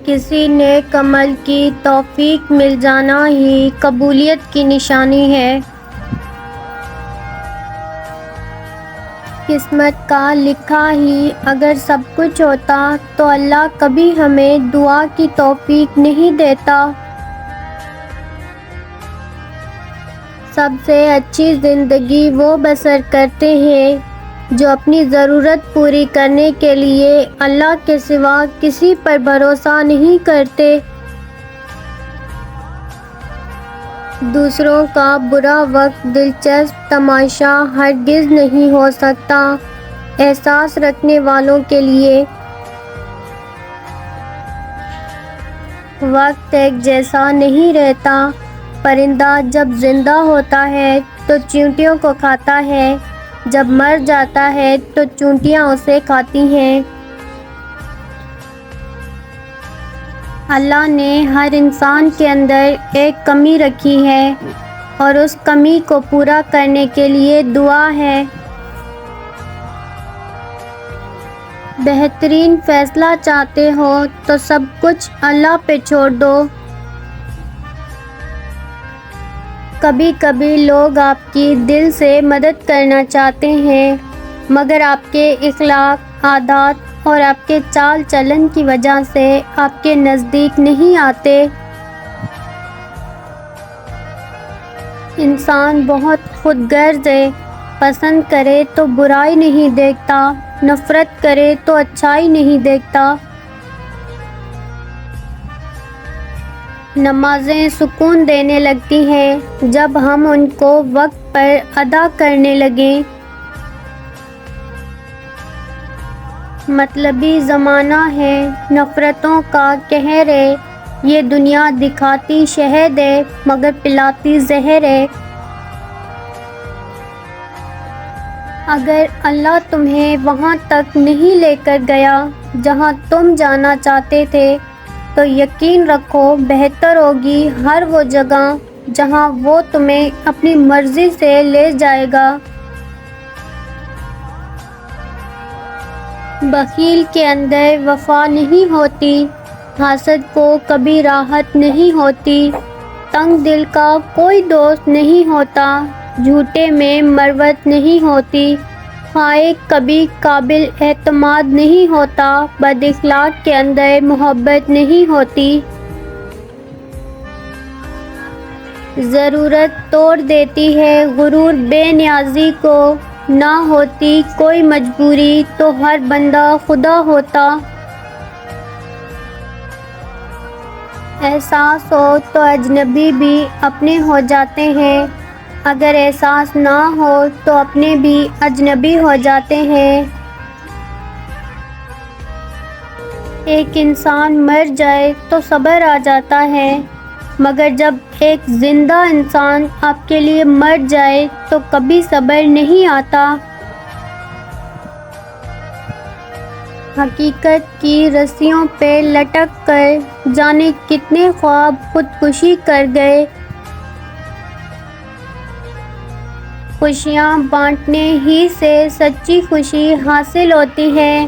کسی نیک عمل کی توفیق مل جانا ہی قبولیت کی نشانی ہے۔ قسمت کا لکھا ہی اگر سب کچھ ہوتا تو اللہ کبھی ہمیں دعا کی توفیق نہیں دیتا۔ سب سے اچھی زندگی وہ بسر کرتے ہیں جو اپنی ضرورت پوری کرنے کے لیے اللہ کے سوا کسی پر بھروسہ نہیں کرتے۔ دوسروں کا برا وقت دلچسپ تماشا ہرگز نہیں ہو سکتا۔ احساس رکھنے والوں کے لیے وقت ایک جیسا نہیں رہتا۔ پرندہ جب زندہ ہوتا ہے تو چیونٹیوں کو کھاتا ہے، جب مر جاتا ہے تو چیونٹیاں اسے کھاتی ہیں۔ اللہ نے ہر انسان کے اندر ایک کمی رکھی ہے اور اس کمی کو پورا کرنے کے لیے دعا ہے۔ بہترین فیصلہ چاہتے ہو تو سب کچھ اللہ پہ چھوڑ دو۔ کبھی کبھی لوگ آپ کی دل سے مدد کرنا چاہتے ہیں مگر آپ کے اخلاق، عادات اور آپ کے چال چلن کی وجہ سے آپ کے نزدیک نہیں آتے۔ انسان بہت خود غرض ہے، پسند کرے تو برائی نہیں دیکھتا، نفرت کرے تو اچھائی نہیں دیکھتا۔ نمازیں سکون دینے لگتی ہیں جب ہم ان کو وقت پر ادا کرنے لگیں۔ مطلبی زمانہ ہے، نفرتوں کا قہر ہے، یہ دنیا دکھاتی شہد ہے مگر پلاتی زہر ہے۔ اگر اللہ تمہیں وہاں تک نہیں لے کر گیا جہاں تم جانا چاہتے تھے تو یقین رکھو بہتر ہوگی ہر وہ جگہ جہاں وہ تمہیں اپنی مرضی سے لے جائے گا۔ بخیل کے اندر وفا نہیں ہوتی، حاسد کو کبھی راحت نہیں ہوتی، تنگ دل کا کوئی دوست نہیں ہوتا، جھوٹے میں مروت نہیں ہوتی، خائن کبھی قابل اعتماد نہیں ہوتا، بد اخلاق کے اندر محبت نہیں ہوتی۔ ضرورت توڑ دیتی ہے غرور بے نیازی کو، نہ ہوتی کوئی مجبوری تو ہر بندہ خدا ہوتا۔ احساس ہو تو اجنبی بھی اپنے ہو جاتے ہیں، اگر احساس نہ ہو تو اپنے بھی اجنبی ہو جاتے ہیں۔ ایک انسان مر جائے تو صبر آ جاتا ہے مگر جب ایک زندہ انسان آپ کے لیے مر جائے تو کبھی صبر نہیں آتا۔ حقیقت کی رسیوں پہ لٹک کر جانے کتنے خواب خودکشی کر گئے۔ خوشیاں بانٹنے ہی سے سچی خوشی حاصل ہوتی ہے۔